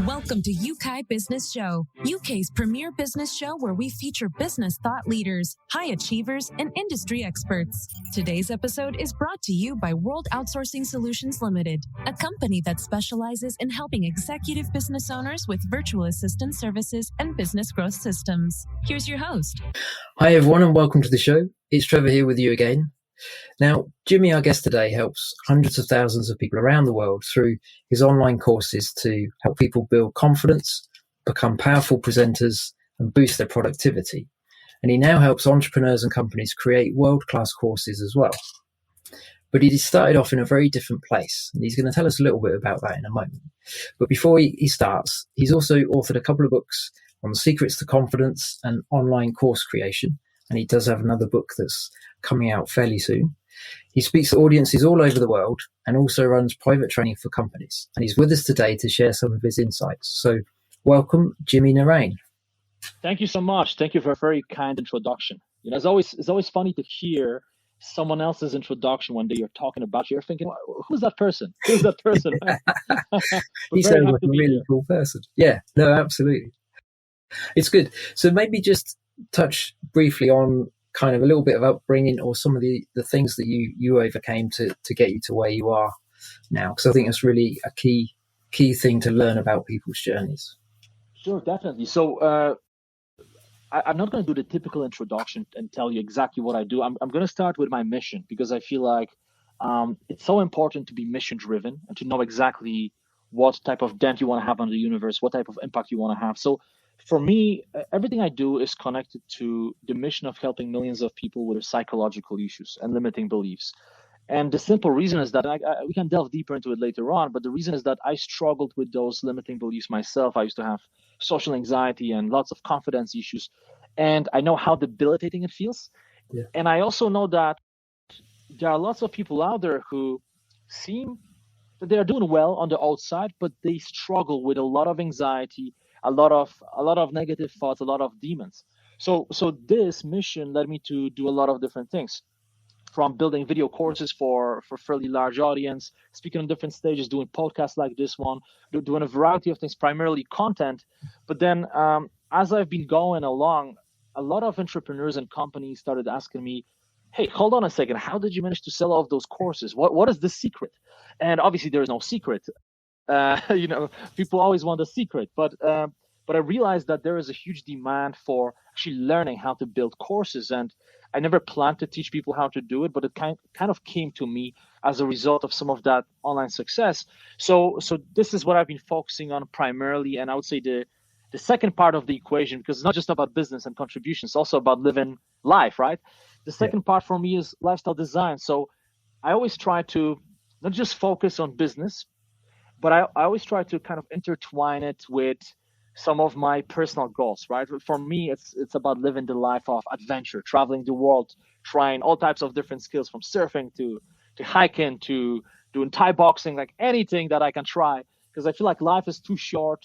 Welcome to Yeukai Business Show, UK's premier business show where we feature business thought leaders, high achievers, and industry experts. Today's episode is brought to you by World Outsourcing Solutions Limited, a company that specializes in helping executive business owners with virtual assistant services and business growth systems. Here's your host. Hi everyone and welcome to the show. It's Trevor here with you again. Now, Jimmy, our guest today, helps hundreds of thousands of people around the world through his online courses to help people build confidence, become powerful presenters, and boost their productivity. And he now helps entrepreneurs and companies create world-class courses as well. But he started off in a very different place, and he's going to tell us a little bit about that in a moment. But before he starts, he's also authored a couple of books on secrets to confidence and online course creation. And he does have another book that's coming out fairly soon. He speaks to audiences all over the world and also runs private training for companies. And he's with us today to share some of his insights. So welcome, Jimmy Naraine. Thank you so much. Thank you for a very kind introduction. You know, it's always funny to hear someone else's introduction when you're talking about you. You're thinking, who's that person? Who's that person? He sounds like a really cool person. Yeah, no, absolutely. It's good. So maybe just touch briefly on kind of a little bit of upbringing or some of the things that you overcame to get you to where you are now, because I think it's really a key thing to learn about people's journeys. Sure, definitely. So I'm not going to do the typical introduction and tell you exactly what I do. I'm going to start with my mission, because I feel like it's so important to be mission driven and to know exactly what type of dent you want to have on the universe, what type of impact you want to have. So for me, everything I do is connected to the mission of helping millions of people with psychological issues and limiting beliefs. And the simple reason is that we can delve deeper into it later on, but the reason is that I struggled with those limiting beliefs myself. I used to have social anxiety and lots of confidence issues, and I know how debilitating it feels. Yeah. And I also know that there are lots of people out there who seem that they are doing well on the outside, but they struggle with a lot of anxiety, a lot of negative thoughts, a lot of demons. So this mission led me to do a lot of different things, from building video courses for fairly large audience, speaking on different stages, doing podcasts like this one, doing a variety of things, primarily content. But then as I've been going along, a lot of entrepreneurs and companies started asking me, hey, hold on a second, how did you manage to sell all of those courses? What is the secret? And obviously there is no secret. People always want a secret, but I realized that there is a huge demand for actually learning how to build courses, and I never planned to teach people how to do it, but it kind of came to me as a result of some of that online success. So this is what I've been focusing on primarily, and I would say the second part of the equation, because it's not just about business and contributions, it's also about living life, right? The second part for me is lifestyle design. So I always try to not just focus on business, but I always try to kind of intertwine it with some of my personal goals, right? For me, it's about living the life of adventure, traveling the world, trying all types of different skills, from surfing to hiking to doing Thai boxing, like anything that I can try, because I feel like life is too short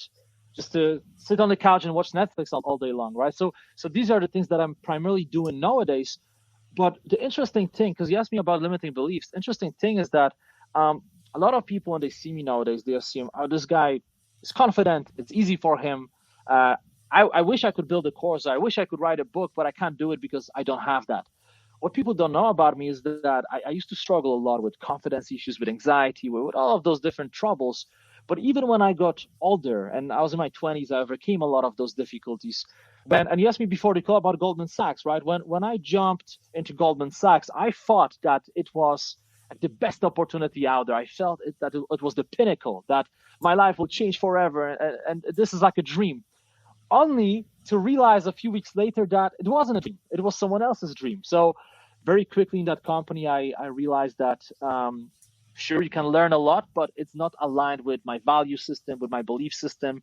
just to sit on the couch and watch Netflix all day long, right? So these are the things that I'm primarily doing nowadays. But the interesting thing, because you asked me about limiting beliefs, interesting thing is that a lot of people, when they see me nowadays, they assume, oh, this guy is confident, it's easy for him. I wish I could build a course. I wish I could write a book, but I can't do it because I don't have that. What people don't know about me is that I used to struggle a lot with confidence issues, with anxiety, with all of those different troubles. But even when I got older and I was in my 20s, I overcame a lot of those difficulties. And you asked me before the call about Goldman Sachs, right? When I jumped into Goldman Sachs, I thought that it was the best opportunity out there. I felt that it was the pinnacle, that my life will change forever, and this is like a dream. Only to realize a few weeks later that it wasn't a dream, it was someone else's dream. So very quickly in that company, I realized that sure, you can learn a lot, but it's not aligned with my value system, with my belief system,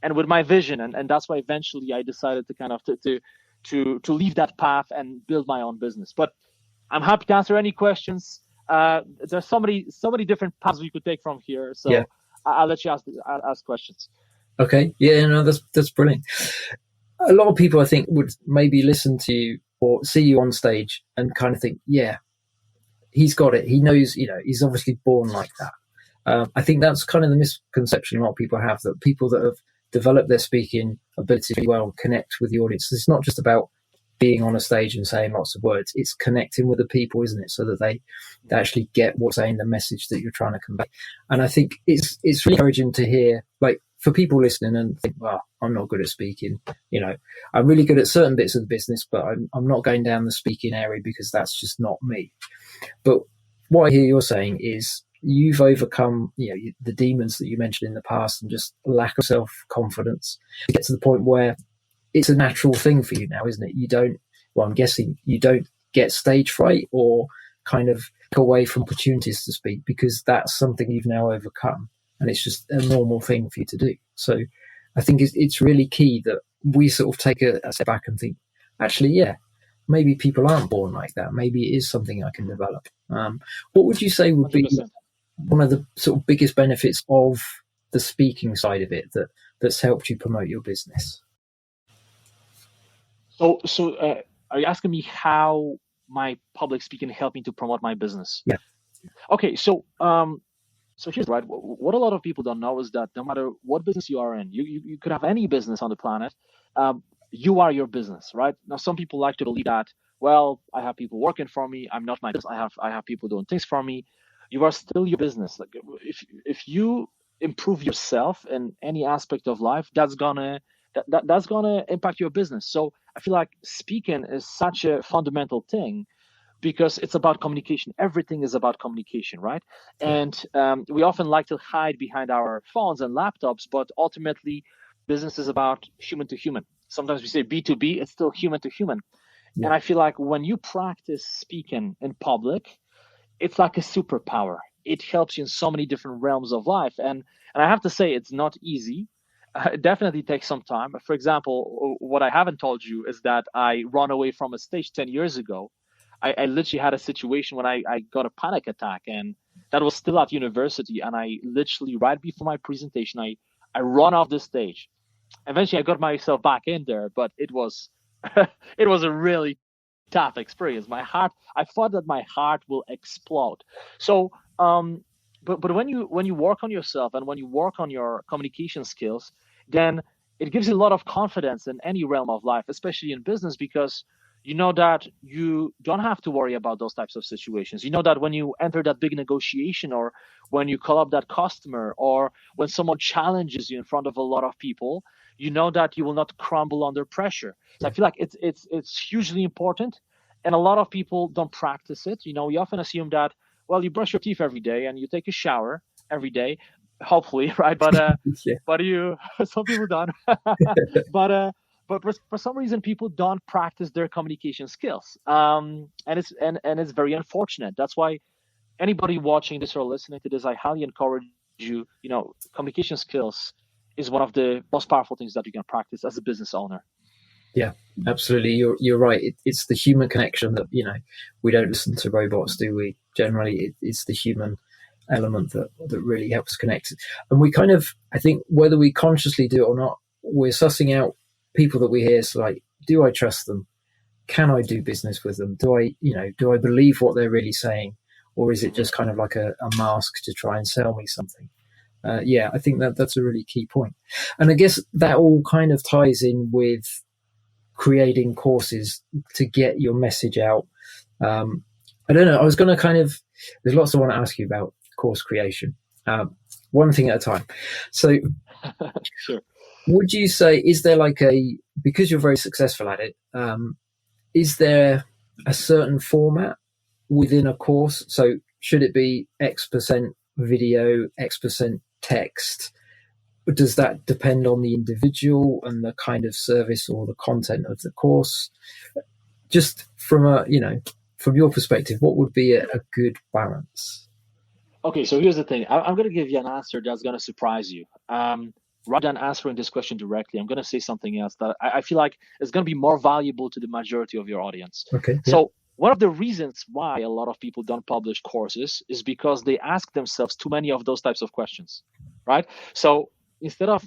and with my vision. And that's why eventually I decided to kind of to leave that path and build my own business. But I'm happy to answer any questions. There's so many different paths we could take from here. So yeah. I'll let you ask questions. Okay. Yeah, no, that's brilliant. A lot of people, I think, would maybe listen to you or see you on stage and kind of think, yeah, he's got it. He knows, he's obviously born like that. I think that's kind of the misconception a lot of people have, that people that have developed their speaking ability really well connect with the audience. It's not just about being on a stage and saying lots of words. It's connecting with the people, isn't it? So that they actually get what's saying, the message that you're trying to convey. And I think it's really encouraging to hear, like, for people listening and think, well, I'm not good at speaking. You know, I'm really good at certain bits of the business, but I'm not going down the speaking area because that's just not me. But what I hear you're saying is you've overcome, you know, the demons that you mentioned in the past and just lack of self-confidence to get to the point where it's a natural thing for you now, isn't it? You don't, well, I'm guessing you don't get stage fright or kind of go away from opportunities to speak, because that's something you've now overcome and it's just a normal thing for you to do. So I think it's really key that we sort of take a step back and think, actually, yeah, maybe people aren't born like that. Maybe it is something I can develop. What would you say would be 100%. one of the sort of biggest benefits of the speaking side of it that's helped you promote your business? So are you asking me how my public speaking helped me to promote my business? Yeah. Okay, so here's right. What a lot of people don't know is that no matter what business you are in, you could have any business on the planet. You are your business, right? Now, some people like to believe that, well, I have people working for me. I'm not my business. I have people doing things for me. You are still your business. Like, if you improve yourself in any aspect of life, that's gonna impact your business. So I feel like speaking is such a fundamental thing because it's about communication. Everything is about communication, right? And we often like to hide behind our phones and laptops, but ultimately, business is about human to human. Sometimes we say B2B, it's still human to human. Yeah. And I feel like when you practice speaking in public, it's like a superpower. It helps you in so many different realms of life. And I have to say, it's not easy. It definitely takes some time. For example, what I haven't told you is that I run away from a stage 10 years ago. I literally had a situation when I got a panic attack, and that was still at university. And I literally, right before my presentation, I run off the stage. Eventually, I got myself back in there, but it was it was a really tough experience. I thought that my heart will explode. So, but when you work on yourself and when you work on your communication skills, then it gives you a lot of confidence in any realm of life, especially in business, because you know that you don't have to worry about those types of situations. You know that when you enter that big negotiation, or when you call up that customer, or when someone challenges you in front of a lot of people, you know that you will not crumble under pressure. So I feel like it's hugely important, and a lot of people don't practice it. You know, we often assume that, well, you brush your teeth every day and you take a shower every day, hopefully, right? But Yeah. but some people don't. But for some reason, people don't practice their communication skills, and it's very unfortunate. That's why anybody watching this or listening to this, I highly encourage you. You know, communication skills is one of the most powerful things that you can practice as a business owner. Yeah, absolutely. You're right. It's the human connection that, you know, we don't listen to robots, do we? Generally, it's the human element that really helps connect. And we kind of, I think, whether we consciously do it or not, we're sussing out people that we hear. So, like, do I trust them? Can I do business with them? Do I believe what they're really saying, or is it just kind of like a mask to try and sell me something? Yeah, I think that's a really key point. And I guess that all kind of ties in with creating courses to get your message out. I don't know. I was going to there's lots I want to ask you about course creation. One thing at a time. So, Sure. Would you say, is there because you're very successful at it, is there a certain format within a course? So should it be X% video, X% text? Does that depend on the individual and the kind of service or the content of the course? Just from from your perspective, what would be a good balance? Okay, so here's the thing. I'm going to give you an answer that's going to surprise you. Rather than answering this question directly, I'm going to say something else that I feel like is going to be more valuable to the majority of your audience. Okay. Yeah. So one of the reasons why a lot of people don't publish courses is because they ask themselves too many of those types of questions, right? So instead of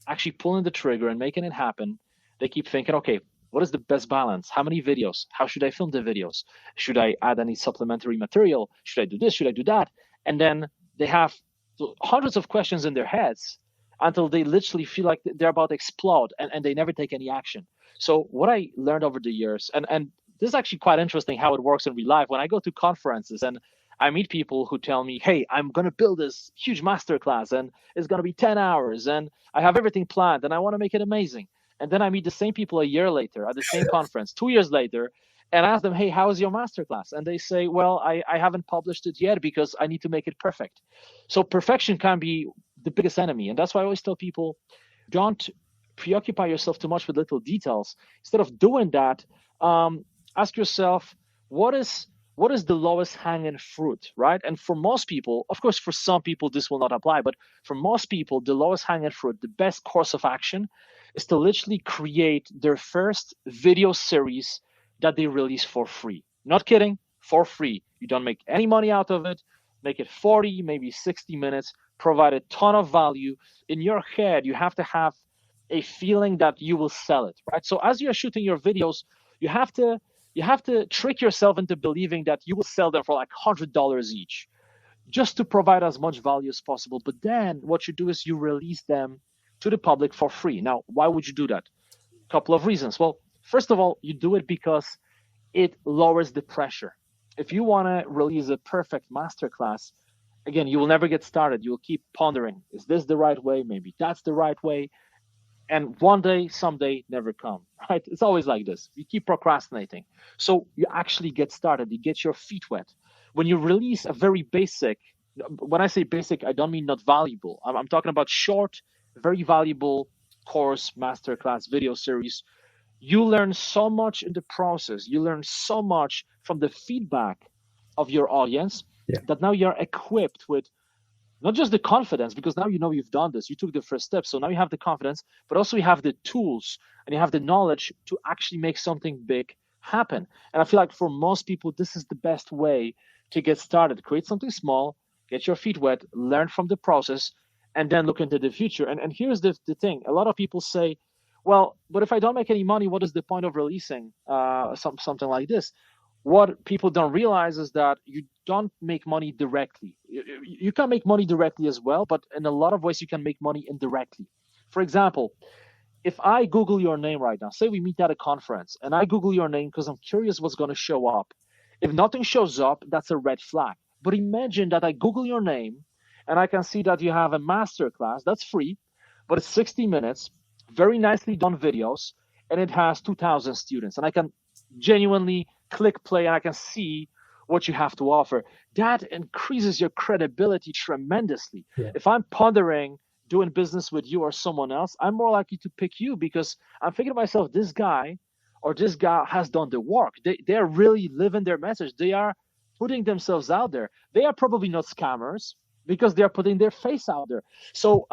actually pulling the trigger and making it happen, they keep thinking, okay, what is the best balance? How many videos? How should I film the videos? Should I add any supplementary material? Should I do this? Should I do that? And then they have So hundreds of questions in their heads until they literally feel like they're about to explode, and they never take any action. So what I learned over the years, and this is actually quite interesting how it works in real life. When I go to conferences and I meet people who tell me, hey, I'm going to build this huge masterclass and it's going to be 10 hours and I have everything planned and I want to make it amazing. And then I meet the same people a year later at the same conference, 2 years later, and ask them, hey, how is your masterclass? And they say, well, I haven't published it yet because I need to make it perfect. So perfection can be the biggest enemy. And that's why I always tell people, don't preoccupy yourself too much with little details. Instead of doing that, ask yourself, what is the lowest hanging fruit, right? And for most people, of course, for some people, this will not apply, but for most people, the lowest hanging fruit, the best course of action is to literally create their first video series that they release for free. Not kidding, for free. You don't make any money out of it. Make it 40, maybe 60 minutes, provide a ton of value. In your head, you have to have a feeling that you will sell it, right? So as you're shooting your videos, you have to trick yourself into believing that you will sell them for like $100 each, just to provide as much value as possible. But then what you do is you release them to the public for free. Now, why would you do that? A couple of reasons. Well, first of all, you do it because it lowers the pressure. If you want to release a perfect masterclass, again, you will never get started. You will keep pondering, is this the right way? Maybe that's the right way. And one day, someday, never come, right? It's always like this. You keep procrastinating. So you actually get started. You get your feet wet. When you release a very basic, when I say basic, I don't mean not valuable. I'm talking about short, very valuable course, masterclass, video series. You learn so much in the process. You learn so much from the feedback of your audience that now you're equipped with not just the confidence, because now you know you've done this, you took the first step, so now you have the confidence, but also you have the tools and you have the knowledge to actually make something big happen. And I feel like for most people, this is the best way to get started. Create something small, get your feet wet, learn from the process, and then look into the future. And here's the thing. A lot of people say, well, but if I don't make any money, what is the point of releasing something like this? What people don't realize is that you don't make money directly. You can make money directly as well, but in a lot of ways you can make money indirectly. For example, if I Google your name right now, say we meet at a conference, and I Google your name because I'm curious what's going to show up. If nothing shows up, that's a red flag. But imagine that I Google your name, and I can see that you have a masterclass that's free, but it's 60 minutes, very nicely done videos, and it has 2,000 students. And I can genuinely click play and I can see what you have to offer. That increases your credibility tremendously. Yeah. If I'm pondering doing business with you or someone else, I'm more likely to pick you because I'm thinking to myself, this guy or this gal has done the work. They're really living their message. They are putting themselves out there. They are probably not scammers because they're putting their face out there. So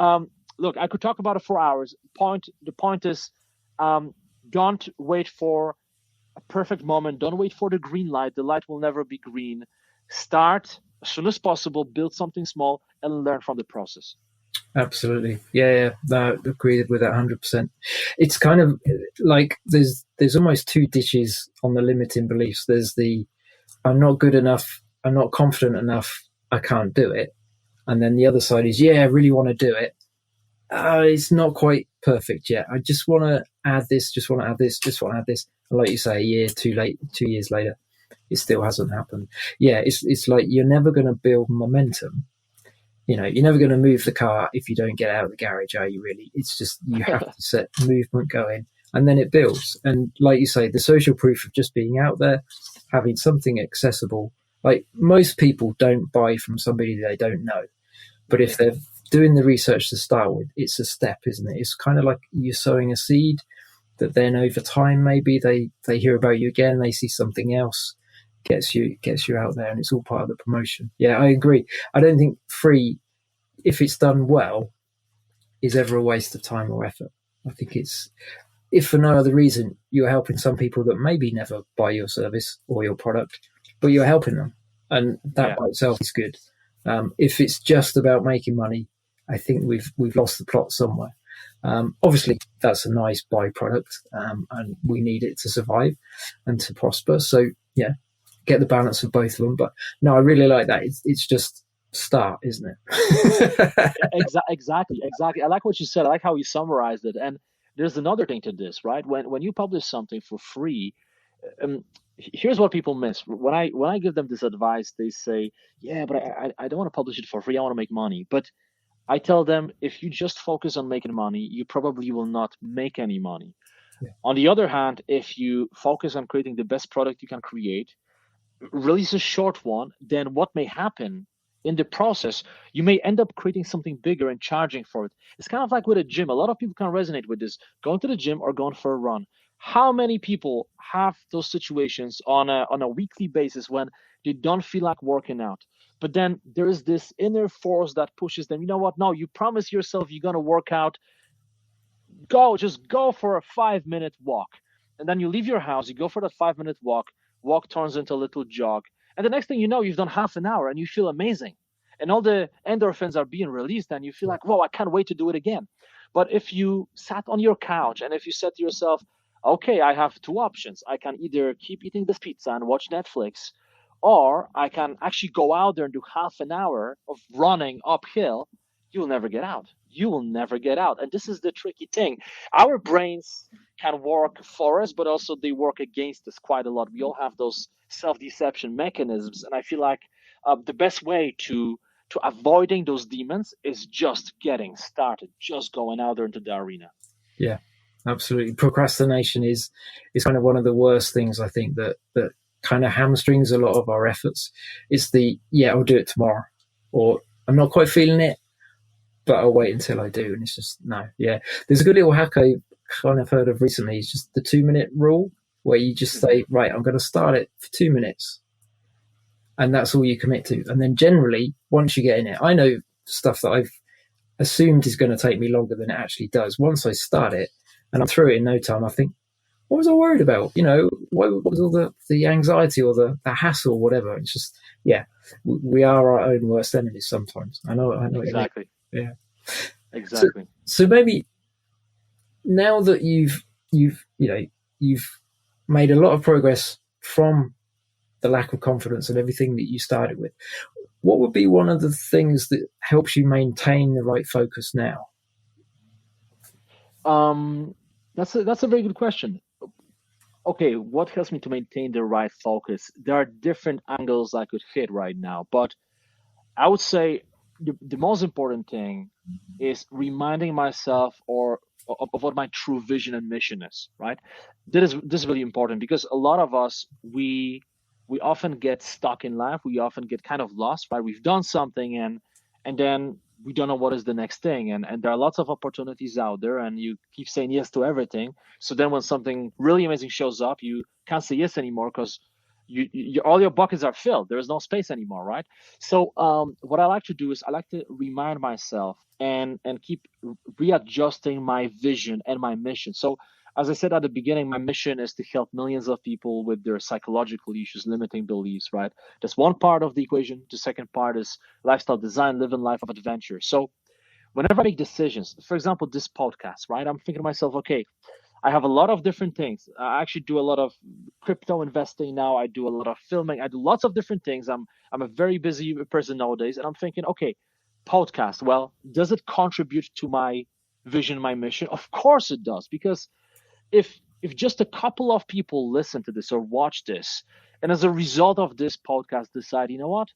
look, I could talk about it for hours. The point is, don't wait for a perfect moment. Don't wait for the green light. The light will never be green. Start as soon as possible, build something small, and learn from the process. Absolutely. Yeah. No, agreed with that 100%. It's kind of like there's almost two ditches on the limiting beliefs. There's the I'm not good enough, I'm not confident enough, I can't do it. And then the other side is, I really want to do it. It's not quite perfect yet. I just want to add this, just want to add this, just want to add this. And like you say, 2 years later, it still hasn't happened. Yeah, it's like you're never going to build momentum. You're never going to move the car if you don't get out of the garage, are you really? It's just you have to set movement going and then it builds. And like you say, the social proof of just being out there, having something accessible. Like most people don't buy from somebody they don't know. But if they're doing the research to start with, it's a step, isn't it? It's kind of like you're sowing a seed that then over time maybe they hear about you again, they see something else, gets you out there, and it's all part of the promotion. Yeah, I agree. I don't think free, if it's done well, is ever a waste of time or effort. I think it's, if for no other reason, you're helping some people that maybe never buy your service or your product, but you're helping them, and that by itself is good. If it's just about making money, I think we've lost the plot somewhere. Obviously, that's a nice byproduct, and we need it to survive and to prosper. So, get the balance of both of them. But no, I really like that. It's just start, isn't it? Exactly. I like what you said. I like how you summarized it. And there's another thing to this, right? When you publish something for free, um, here's what people miss. When I give them this advice, they say, "Yeah, but I don't want to publish it for free. I want to make money." But I tell them, if you just focus on making money, you probably will not make any money. Yeah. On the other hand, if you focus on creating the best product you can create, release a short one, then what may happen in the process, you may end up creating something bigger and charging for it. It's kind of like with a gym. A lot of people can resonate with this, going to the gym or going for a run. How many people have those situations on a weekly basis when they don't feel like working out? But then there is this inner force that pushes them. You know what? No, you promise yourself you're going to work out, just go for a 5 minute walk. And then you leave your house, you go for that 5 minute walk turns into a little jog. And the next thing you know, you've done half an hour and you feel amazing. And all the endorphins are being released and you feel like, whoa, I can't wait to do it again. But if you sat on your couch and if you said to yourself, okay, I have two options. I can either keep eating this pizza and watch Netflix, or I can actually go out there and do half an hour of running uphill, you'll never get out. You will never get out. And this is the tricky thing. Our brains can work for us, but also they work against us quite a lot. We all have those self-deception mechanisms. And I feel like the best way to avoiding those demons is just getting started, just going out there into the arena. Yeah, absolutely. Procrastination is kind of one of the worst things, I think, that kind of hamstrings a lot of our efforts. It's I'll do it tomorrow, or I'm not quite feeling it, but I'll wait until I do. And it's just, no, yeah. There's a good little hack I kind of heard of recently. It's just the 2 minute rule, where you just say, right, I'm going to start it for 2 minutes. And that's all you commit to. And then generally, once you get in it, I know stuff that I've assumed is going to take me longer than it actually does. Once I start it and I'm through it in no time, I think, what was I worried about? What was all the anxiety or the hassle or whatever? It's just, yeah, we are our own worst enemies sometimes. I know. Exactly. Yeah. Exactly. So maybe now that you've made a lot of progress from the lack of confidence and everything that you started with, what would be one of the things that helps you maintain the right focus now? That's a very good question. Okay, what helps me to maintain the right focus? There are different angles I could hit right now, but I would say the most important thing is reminding myself of what my true vision and mission is, right? This is really important because a lot of us, we often get stuck in life. We often get kind of lost, right? We've done something and then we don't know what is the next thing. And there are lots of opportunities out there and you keep saying yes to everything. So then when something really amazing shows up, you can't say yes anymore because all your buckets are filled. There is no space anymore, right? So what I like to do is I like to remind myself and keep readjusting my vision and my mission. So as I said at the beginning, my mission is to help millions of people with their psychological issues, limiting beliefs, right? That's one part of the equation. The second part is lifestyle design, living life of adventure. So whenever I make decisions, for example, this podcast, right? I'm thinking to myself, okay, I have a lot of different things. I actually do a lot of crypto investing now. I do a lot of filming. I do lots of different things. I'm a very busy person nowadays, and I'm thinking, okay, podcast. Well, does it contribute to my vision, my mission? Of course it does, because if just a couple of people listen to this or watch this, and as a result of this podcast decide, you know what,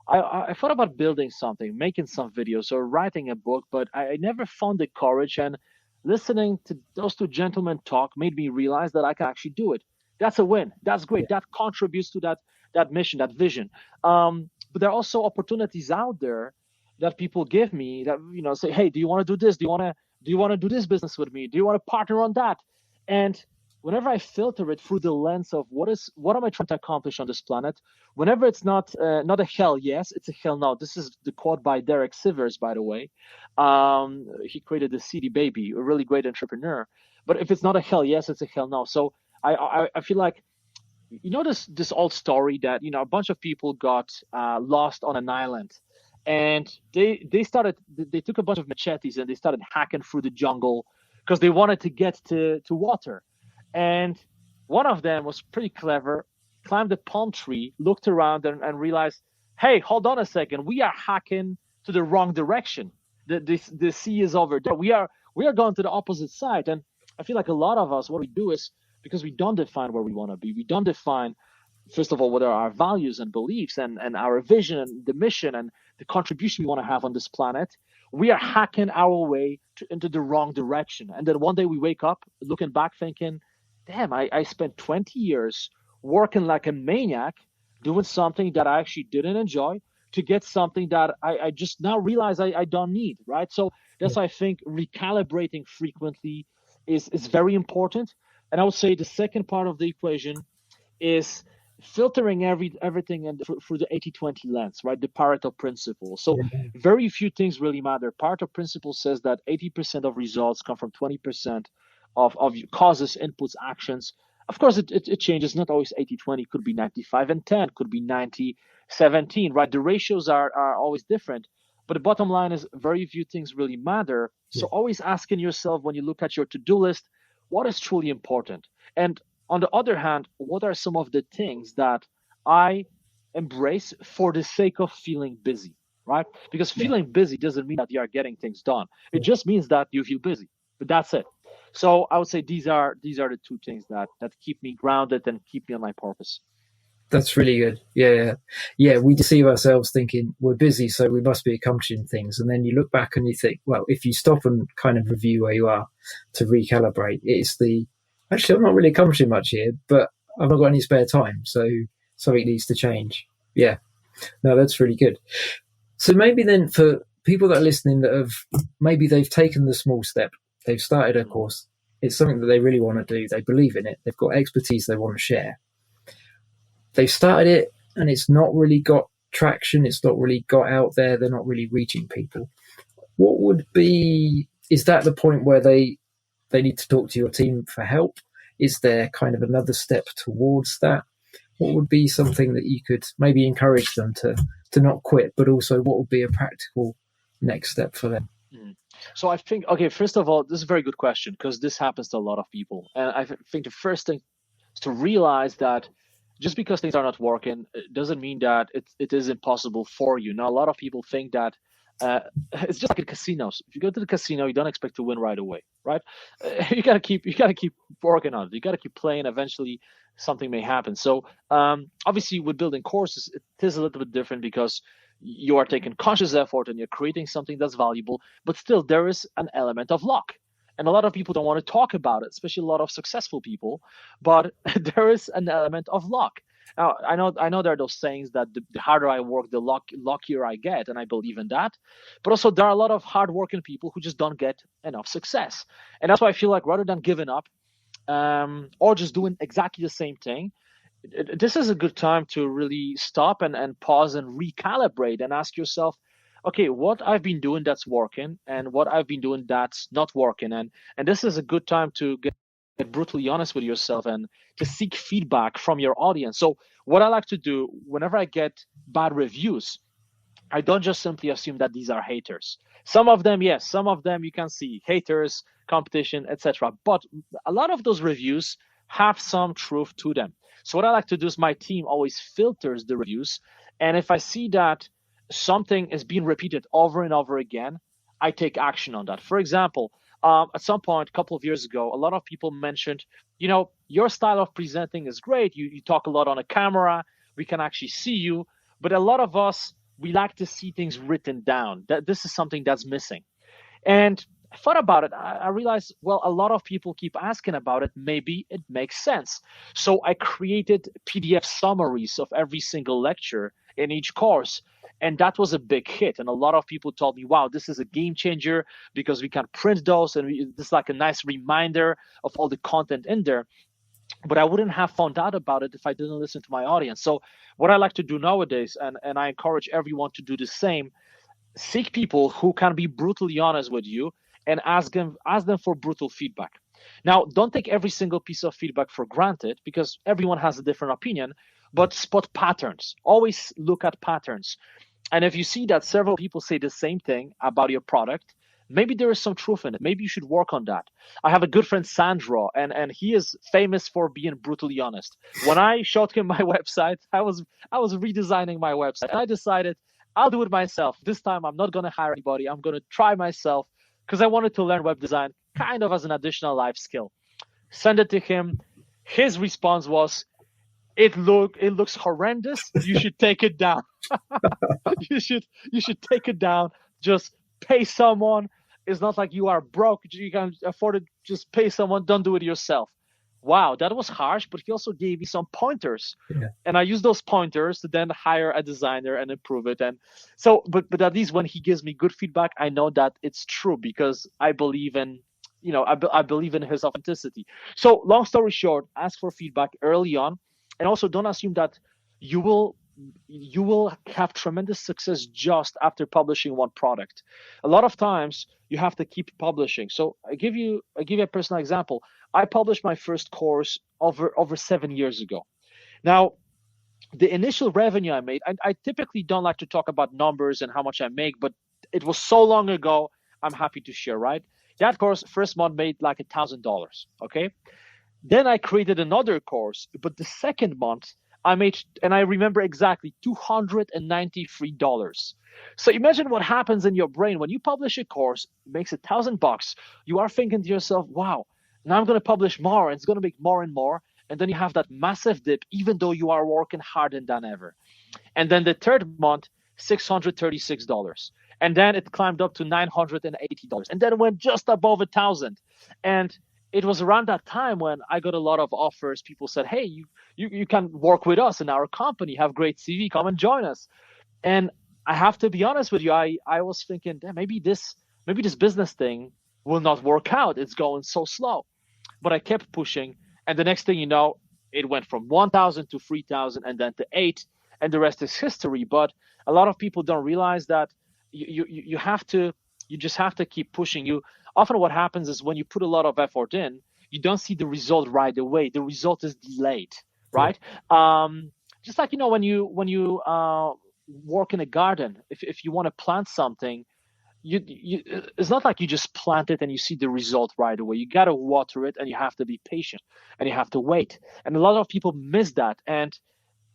I thought about building something, making some videos or writing a book, but I never found the courage, and listening to those two gentlemen talk made me realize that I can actually do it. That's a win. That's great. That contributes to that mission, that vision. But there are also opportunities out there that people give me that say, hey, do you want to do this? Do you want to do this business with me? Do you want to partner on that? And whenever I filter it through the lens of what am I trying to accomplish on this planet, whenever it's not a hell yes, it's a hell no. This is the quote by Derek Sivers, by the way. He created the CD Baby, a really great entrepreneur. But if it's not a hell yes, it's a hell no. So I feel like, this old story that a bunch of people got lost on an island, and they took a bunch of machetes and they started hacking through the jungle because they wanted to get to water. And one of them was pretty clever, climbed a palm tree, looked around and realized, hey, hold on a second, we are hacking to the wrong direction. The sea is over there. We are going to the opposite side. And I feel like a lot of us, what we do is, because we don't define where we want to be, we don't define, first of all, what are our values and beliefs and our vision and the mission and the contribution we want to have on this planet, we are hacking our way into the wrong direction. And then one day we wake up looking back thinking, damn, I spent 20 years working like a maniac doing something that I actually didn't enjoy to get something that I just now realize I don't need, right? So that's why I think recalibrating frequently is very important. And I would say the second part of the equation is filtering everything through the 80-20 lens, right? The Pareto principle. So very few things really matter. Pareto principle says that 80% of results come from 20% of causes, inputs, actions. Of course, it changes. Not always 80-20. Could be 95-10. Could be 90-17, right? The ratios are always different. But the bottom line is very few things really matter. So always asking yourself when you look at your to-do list, what is truly important? And on the other hand, what are some of the things that I embrace for the sake of feeling busy, right? Because feeling busy doesn't mean that you are getting things done. It just means that you feel busy, but that's it. So I would say these are the two things that keep me grounded and keep me on my purpose. That's really good. Yeah. We deceive ourselves thinking we're busy, so we must be accomplishing things. And then you look back and you think, well, if you stop and kind of review where you are to recalibrate, it's actually, I'm not really accomplishing much here, but I've not got any spare time. So something needs to change. Yeah. No, that's really good. So maybe then for people that are listening that maybe they've taken the small step, they've started a course, it's something that they really want to do. They believe in it. They've got expertise they want to share. They've started it and it's not really got traction. It's not really got out there. They're not really reaching people. Is that the point where they need to talk to your team for help? Is there kind of another step towards that? What would be something that you could maybe encourage them to not quit, but also what would be a practical next step for them? So I think, okay, first of all, this is a very good question because this happens to a lot of people. And I think the first thing is to realize that just because things are not working, it doesn't mean that it is impossible for you. Now, a lot of people think that it's just like in casinos. If you go to the casino, you don't expect to win right away, right? You gotta keep working on it. You gotta keep playing. Eventually, something may happen. So obviously, with building courses, it is a little bit different because you are taking conscious effort and you're creating something that's valuable. But still, there is an element of luck. And a lot of people don't want to talk about it, especially a lot of successful people. But there is an element of luck. Now, I know there are those sayings that the harder I work, the luckier I get, and I believe in that. But also, there are a lot of hardworking people who just don't get enough success. And that's why I feel like rather than giving up or just doing exactly the same thing, this is a good time to really stop and pause and recalibrate and ask yourself, okay, what I've been doing that's working and what I've been doing that's not working. And this is a good time to get brutally honest with yourself and to seek feedback from your audience. So what I like to do whenever I get bad reviews, I don't just simply assume that these are haters. Some of them, yes, some of them you can see haters, competition, etc. But a lot of those reviews have some truth to them. So what I like to do is my team always filters the reviews. And if I see that something is being repeated over and over again, I take action on that. For example, at some point a couple of years ago, a lot of people mentioned, your style of presenting is great. You talk a lot on a camera. We can actually see you. But a lot of us, we like to see things written down. That this is something that's missing. And I thought about it. I realized, well, a lot of people keep asking about it. Maybe it makes sense. So I created PDF summaries of every single lecture in each course. And that was a big hit. And a lot of people told me, wow, this is a game changer because we can print those. And this is like a nice reminder of all the content in there. But I wouldn't have found out about it if I didn't listen to my audience. So what I like to do nowadays, and I encourage everyone to do the same, seek people who can be brutally honest with you and ask them for brutal feedback. Now, don't take every single piece of feedback for granted because everyone has a different opinion, but spot patterns. Always look at patterns. And if you see that several people say the same thing about your product, maybe there is some truth in it. Maybe you should work on that. I have a good friend, Sandro, and he is famous for being brutally honest. When I showed him my website, I was redesigning my website, and I decided I'll do it myself. This time I'm not going to hire anybody. I'm going to try myself because I wanted to learn web design kind of as an additional life skill. Send it to him. His response was, it looks horrendous. You should take it down. you should take it down. Just pay someone. It's not like you are broke. You can afford it. Just pay someone. Don't do it yourself. Wow, that was harsh, but he also gave me some pointers. Yeah. And I use those pointers to then hire a designer and improve it. And so, but at least when he gives me good feedback, I know that it's true because I believe in, I believe in his authenticity. So long story short, ask for feedback early on. And also don't assume that you will have tremendous success just after publishing one product. A lot of times you have to keep publishing. So I give you a personal example. I published my first course over 7 years ago. Now, the initial revenue I made, I typically don't like to talk about numbers and how much I make, but it was so long ago, I'm happy to share, right? That course, first month made like $1,000, okay? Then I created another course, but the second month I made, and I remember exactly, $293. So imagine what happens in your brain when you publish a course, it makes $1,000. You are thinking to yourself, wow, now I'm going to publish more, and it's going to make more and more. And then you have that massive dip, even though you are working harder than ever. And then the third month, $636. And then it climbed up to $980. And then it went just above 1,000. And it was around that time when I got a lot of offers. People said, hey, you can work with us in our company, have great CV, come and join us. And I have to be honest with you, I was thinking, maybe this business thing will not work out. It's going so slow. But I kept pushing. And the next thing you know, it went from 1,000 to 3,000 and then to 8. And the rest is history. But a lot of people don't realize that you just have to keep pushing. Often what happens is when you put a lot of effort in, you don't see the result right away. The result is delayed, right? Just like, when you work in a garden, if you want to plant something, it's not like you just plant it and you see the result right away. You got to water it and you have to be patient and you have to wait. And a lot of people miss that. And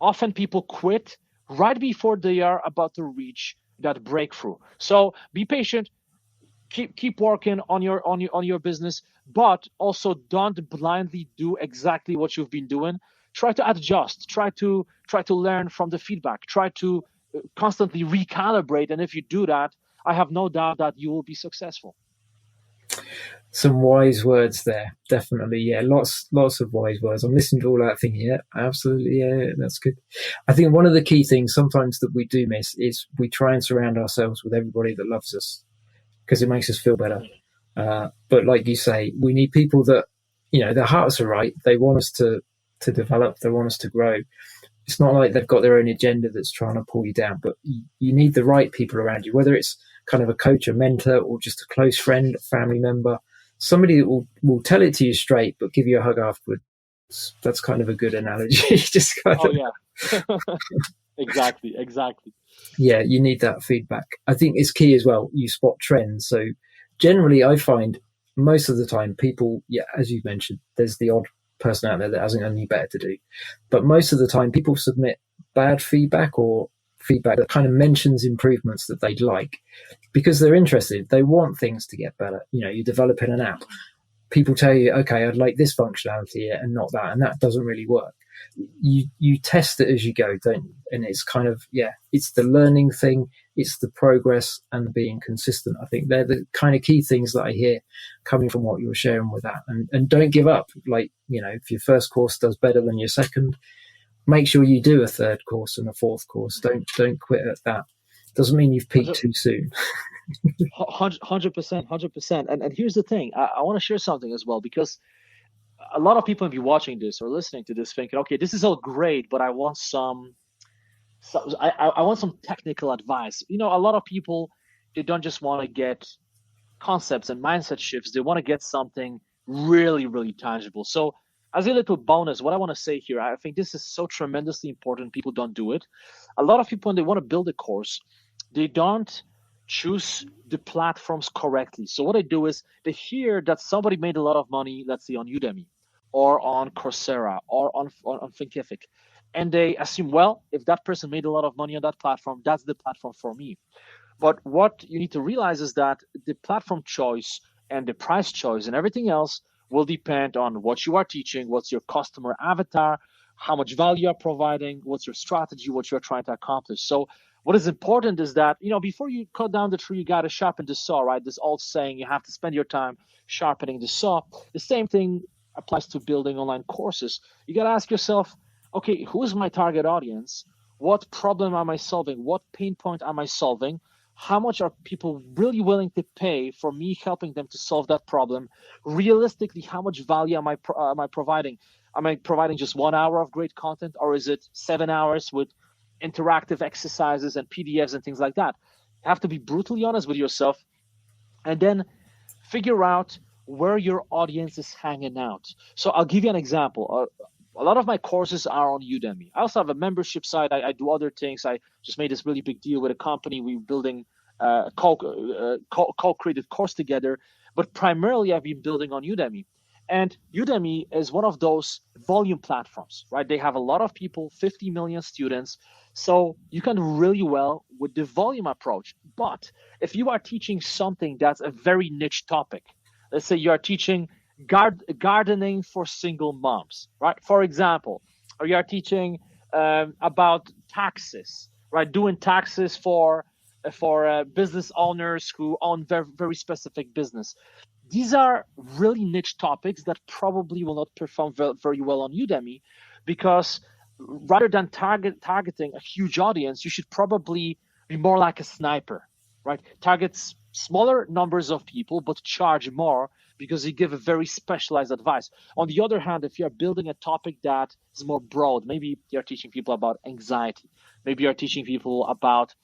often people quit right before they are about to reach that breakthrough. So be patient. Keep working on your business, but also don't blindly do exactly what you've been doing. Try to adjust. Try to learn from the feedback. Try to constantly recalibrate. And if you do that, I have no doubt that you will be successful. Some wise words there, definitely. Yeah, lots of wise words. I'm listening to all that thinking, yeah, absolutely, yeah, that's good. I think one of the key things sometimes that we do miss is we try and surround ourselves with everybody that loves us, because it makes us feel better. But like you say, we need people that, their hearts are right. They want us to develop. They want us to grow. It's not like they've got their own agenda that's trying to pull you down, but you need the right people around you, whether it's kind of a coach, a mentor, or just a close friend, a family member, somebody that will tell it to you straight, but give you a hug afterwards. That's kind of a good analogy. Just kind of... yeah. Exactly. Yeah, you need that feedback. I think it's key as well. You spot trends. So generally, I find most of the time people, as you mentioned, there's the odd person out there that hasn't any better to do. But most of the time, people submit bad feedback or feedback that kind of mentions improvements that they'd like because they're interested. They want things to get better. You're developing an app. People tell you, okay, I'd like this functionality and not that, and that doesn't really work. You test it as you go, don't you? And it's kind of, it's the learning thing, it's the progress and being consistent. I think they're the kind of key things that I hear coming from what you were sharing with that. And don't give up. Like, if your first course does better than your second, make sure you do a third course and a fourth course. Don't quit at that. Doesn't mean you've peaked too soon. 100%. And here's the thing. I want to share something as well, because a lot of people will be watching this or listening to this thinking, okay, this is all great, but I want some technical advice. A lot of people, they don't just want to get concepts and mindset shifts. They want to get something really, really tangible. So as a little bonus, what I want to say here, I think this is so tremendously important. People don't do it. A lot of people, when they want to build a course, they don't choose the platforms correctly. So what I do is they hear that somebody made a lot of money, let's say on Udemy or on Coursera or on Thinkific, and they assume, well, if that person made a lot of money on that platform, that's the platform for me. But what you need to realize is that the platform choice and the price choice and everything else will depend on what you are teaching, what's your customer avatar, how much value you're providing, what's your strategy, what you're trying to accomplish. So what is important is that, before you cut down the tree, you got to sharpen the saw, right? This old saying, you have to spend your time sharpening the saw. The same thing applies to building online courses. You got to ask yourself, okay, who is my target audience? What problem am I solving? What pain point am I solving? How much are people really willing to pay for me helping them to solve that problem? Realistically, how much value am I providing? Am I providing just 1 hour of great content, or is it 7 hours with interactive exercises and PDFs and things like that? You have to be brutally honest with yourself, and then figure out where your audience is hanging out. So I'll give you an example. A lot of my courses are on Udemy. I also have a membership site. I do other things. I just made this really big deal with a company. We're building a co-created course together. But primarily, I've been building on Udemy. And Udemy is one of those volume platforms, right? They have a lot of people, 50 million students. So you can do really well with the volume approach. But if you are teaching something that's a very niche topic, let's say you are teaching gardening for single moms, right? For example, or you are teaching about taxes, right? Doing taxes for business owners who own very, very specific business. These are really niche topics that probably will not perform very well on Udemy, because rather than targeting a huge audience, you should probably be more like a sniper, right? Targets smaller numbers of people, but charge more because you give a very specialized advice. On the other hand, if you're building a topic that is more broad, maybe you're teaching people about anxiety, maybe you're teaching people about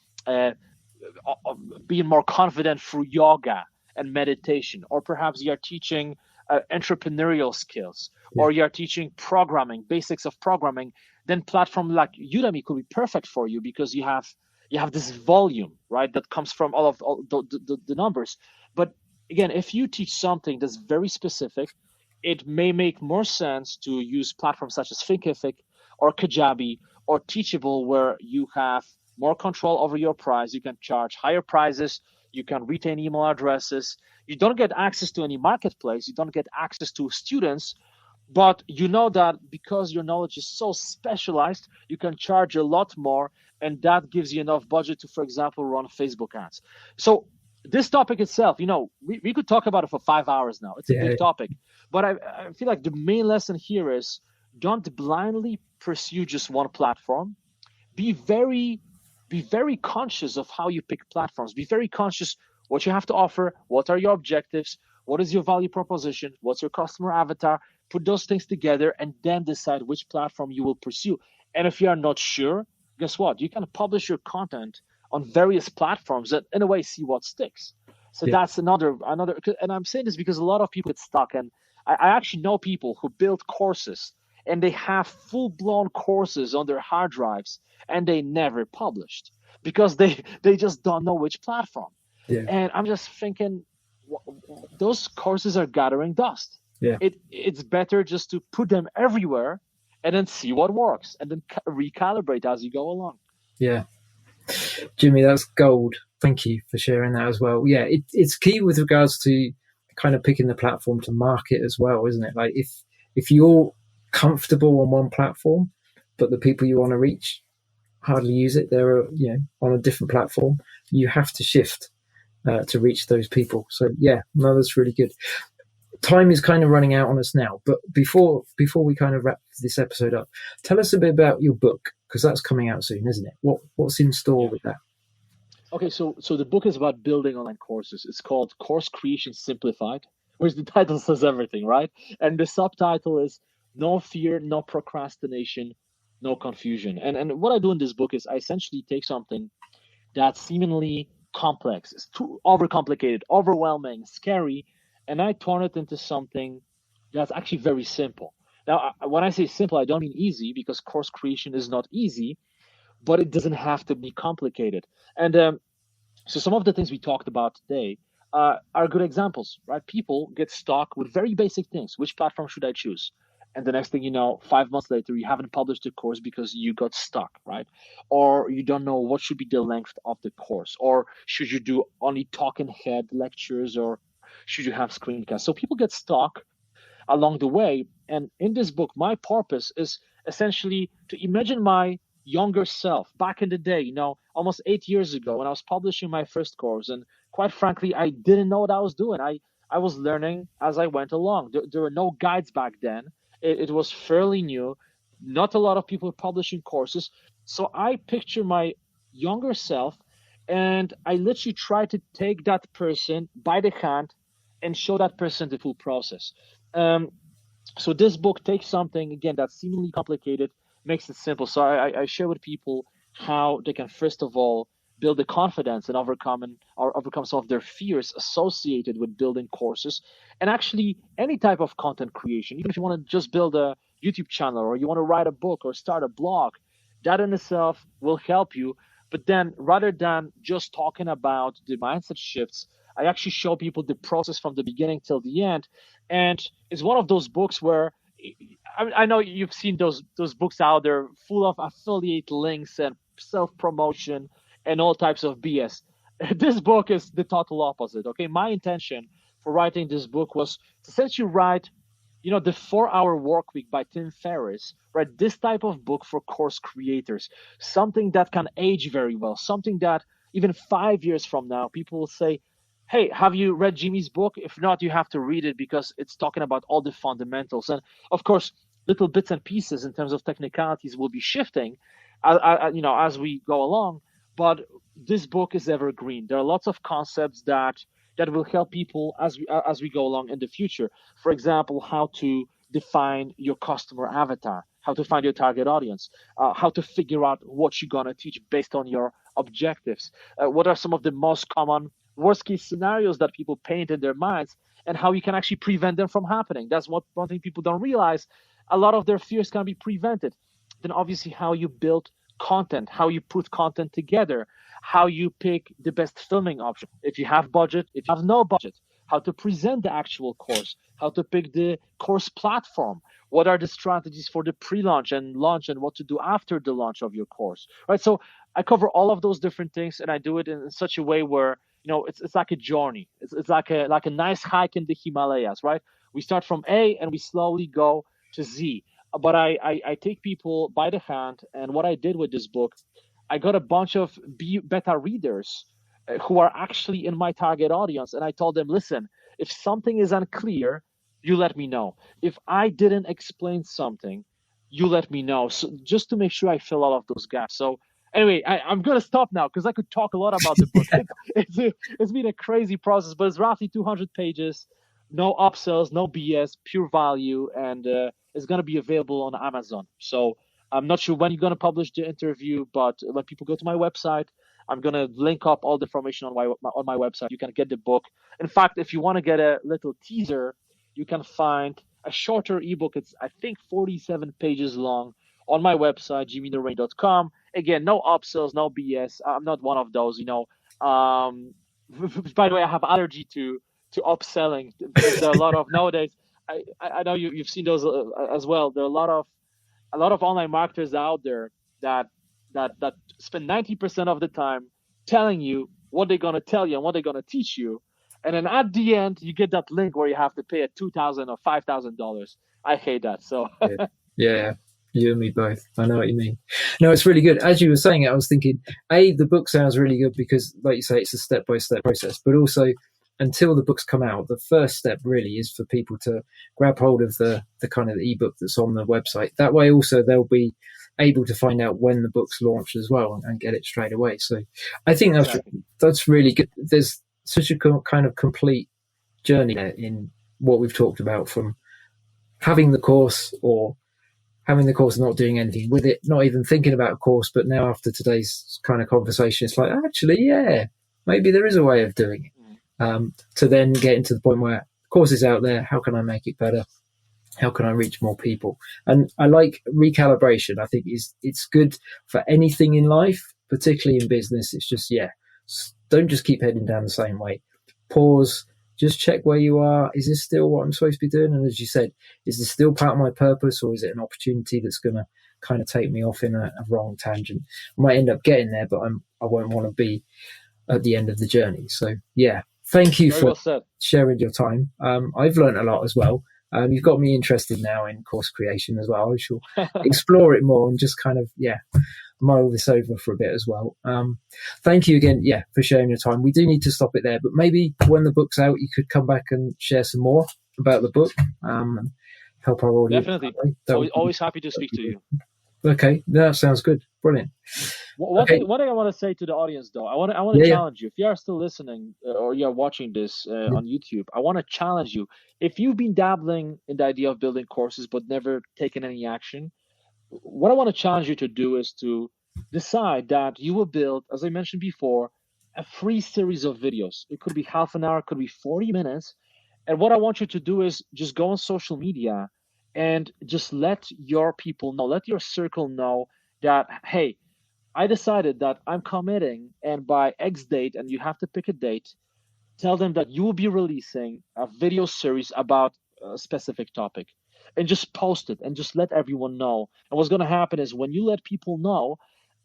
being more confident through yoga and meditation, or perhaps you're teaching entrepreneurial skills, or you're teaching programming, basics of programming, then platform like Udemy could be perfect for you, because you have this volume, right, that comes from all the numbers. But again, if you teach something that's very specific, it may make more sense to use platforms such as Thinkific or Kajabi or Teachable, where you have more control over your price. You can charge higher prices. You can retain email addresses. You don't get access to any marketplace. You don't get access to students. But you know that because your knowledge is so specialized, you can charge a lot more, and that gives you enough budget to, for example, run Facebook ads. So this topic itself, we could talk about it for 5 hours now. It's a big topic. But I feel like the main lesson here is, don't blindly pursue just one platform. Be very conscious of how you pick platforms. Be very conscious what you have to offer, what are your objectives, what is your value proposition, what's your customer avatar. Put those things together and then decide which platform you will pursue. And if you are not sure, guess what? You can publish your content on various platforms that, in a way, see what sticks. So that's another. And I'm saying this because a lot of people get stuck. And I actually know people who build courses, and they have full-blown courses on their hard drives, and they never published because they just don't know which platform. And I'm just thinking, those courses are gathering dust. It's better just to put them everywhere and then see what works, and then recalibrate as you go along. Jimmy, that's gold. Thank you for sharing that as well. It's key with regards to kind of picking the platform to market as well, isn't it? Like if you're comfortable on one platform, but the people you want to reach hardly use it, they're on a different platform, you have to shift to reach those people. So that's really good. Time is kind of running out on us now, but before we kind of wrap this episode up, tell us a bit about your book, because that's coming out soon, isn't it? What's in store with that? Okay, so the book is about building online courses. It's called Course Creation Simplified, which the title says everything, right? And the subtitle is No Fear, No Procrastination, No Confusion. And what I do in this book is I essentially take something that's seemingly complex, it's too overcomplicated, overwhelming, scary, and I turn it into something that's actually very simple. Now, when I say simple, I don't mean easy, because course creation is not easy, but it doesn't have to be complicated. And So some of the things we talked about today are good examples, right? People get stuck with very basic things. Which platform should I choose? And the next thing you know, 5 months later, you haven't published the course because you got stuck, right? Or you don't know what should be the length of the course, or should you do only talking head lectures, or should you have screencasts? So people get stuck along the way. And in this book, my purpose is essentially to imagine my younger self back in the day, almost 8 years ago when I was publishing my first course. And quite frankly, I didn't know what I was doing. I was learning as I went along. There were no guides back then. It was fairly new. Not a lot of people publishing courses. So I picture my younger self and I literally try to take that person by the hand and show that person the full process. Um, so this book takes something again that's seemingly complicated, makes it simple. So I share with people how they can first of all build the confidence and overcome some of their fears associated with building courses, and actually any type of content creation. Even if you want to just build a YouTube channel, or you want to write a book or start a blog, that in itself will help you. But then rather than just talking about the mindset shifts, I actually show people the process from the beginning till the end. And it's one of those books where I know you've seen those books out there full of affiliate links and self promotion and all types of BS. This book is the total opposite. Okay, my intention for writing this book was to essentially write, the 4-Hour Work Week by Tim Ferriss. Right, this type of book for course creators, something that can age very well, something that even 5 years from now people will say, hey, have you read Jimmy's book? If not, you have to read it because it's talking about all the fundamentals. And of course, little bits and pieces in terms of technicalities will be shifting, as we go along. But this book is evergreen. There are lots of concepts that will help people as we go along in the future. For example, how to define your customer avatar, how to find your target audience, how to figure out what you're gonna teach based on your objectives. What are some of the most common worst case scenarios that people paint in their minds, and how you can actually prevent them from happening. That's one thing people don't realize. A lot of their fears can be prevented. Then obviously how you build content, how you put content together, how you pick the best filming option. If you have budget, if you have no budget, how to present the actual course, how to pick the course platform, what are the strategies for the pre-launch and launch, and what to do after the launch of your course, right? So I cover all of those different things, and I do it in such a way where it's like a journey. It's like a nice hike in the Himalayas, right? We start from A and we slowly go to Z. But I take people by the hand, and what I did with this book, I got a bunch of beta readers who are actually in my target audience, and I told them, listen, if something is unclear, you let me know. If I didn't explain something, you let me know. So just to make sure I fill all of those gaps. So anyway, I'm going to stop now because I could talk a lot about the book. It's been a crazy process, but it's roughly 200 pages, no upsells, no BS, pure value, and it's going to be available on Amazon. So I'm not sure when you're going to publish the interview, but when people go to my website, I'm going to link up all the information on my website. You can get the book. In fact, if you want to get a little teaser, you can find a shorter ebook. It's, I think, 47 pages long on my website, jimmynaraine.com. Again, no upsells, no BS. I'm not one of those, By the way, I have allergy to upselling. There are a lot of nowadays. I know you've seen those as well. There are a lot of online marketers out there that spend 90% of the time telling you what they're gonna tell you and what they're gonna teach you, and then at the end you get that link where you have to pay $2,000 or $5,000. I hate that. So yeah, you and me both. I know what you mean. No, it's really good. As you were saying it, I was thinking, the book sounds really good because, like you say, it's a step-by-step process, but also until the books come out, the first step really is for people to grab hold of the kind of ebook that's on the website. That way also they'll be able to find out when the book's launched as well and get it straight away. So I think that's really good. There's such a kind of complete journey there in what we've talked about, from having the course or having the course and not doing anything with it, not even thinking about a course, but now after today's kind of conversation, it's like, actually, yeah, maybe there is a way of doing it. To then getting to the point where the course is out there, how can I make it better? How can I reach more people? And I like recalibration. I think it's good for anything in life, particularly in business. It's just, don't just keep heading down the same way. Pause, just check where you are. Is this still what I'm supposed to be doing? And as you said, is this still part of my purpose, or is it an opportunity that's going to kind of take me off in a wrong tangent? I might end up getting there, but I won't want to be at the end of the journey. So yeah, thank you for sharing your time. I've learned a lot as well. You've got me interested now in course creation as well. I shall explore it more and just kind of, mull this over for a bit as well. Thank you again, for sharing your time. We do need to stop it there, but maybe when the book's out, you could come back and share some more about the book and help our audience. Definitely. Always happy to speak to you. Okay, that sounds good. Brilliant. One thing I want to say to the audience, though, I want to challenge you. If you are still listening or you're watching this on YouTube, I want to challenge you. If you've been dabbling in the idea of building courses but never taken any action, what I want to challenge you to do is to decide that you will build, as I mentioned before, a free series of videos. It could be half an hour, it could be 40 minutes. And what I want you to do is just go on social media and just let your people know, let your circle know that, hey, I decided that I'm committing, and by X date, and you have to pick a date, tell them that you will be releasing a video series about a specific topic, and just post it and just let everyone know. And what's going to happen is when you let people know,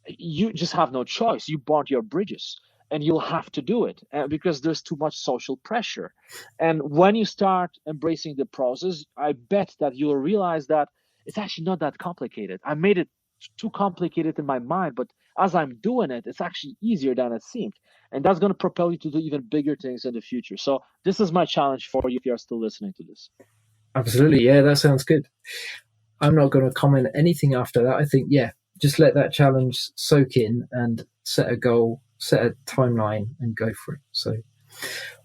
you just have no choice. You burnt your bridges and you'll have to do it because there's too much social pressure. And when you start embracing the process, I bet that you'll realize that it's actually not that complicated. I made it too complicated in my mind, but as I'm doing it, it's actually easier than it seemed. And that's going to propel you to do even bigger things in the future. So this is my challenge for you if you're still listening to this. Absolutely. Yeah, that sounds good. I'm not going to comment anything after that. I think, just let that challenge soak in and set a goal, set a timeline and go for it. So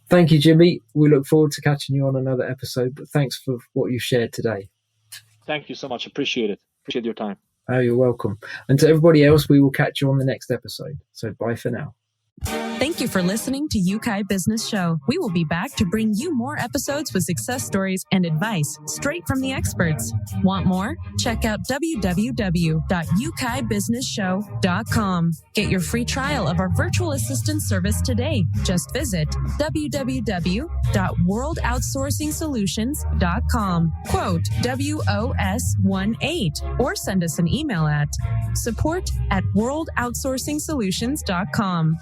thank you, Jimmy. We look forward to catching you on another episode, but thanks for what you shared today. Thank you so much. Appreciate it. Appreciate your time. Oh, you're welcome. And to everybody else, we will catch you on the next episode. So bye for now. Thank you for listening to Yeukai Business Show. We will be back to bring you more episodes with success stories and advice straight from the experts. Want more? Check out www.yukaibusinessshow.com. Get your free trial of our virtual assistant service today. Just visit www.worldoutsourcingsolutions.com. Quote WOS18 or send us an email at support@worldoutsourcingsolutions.com.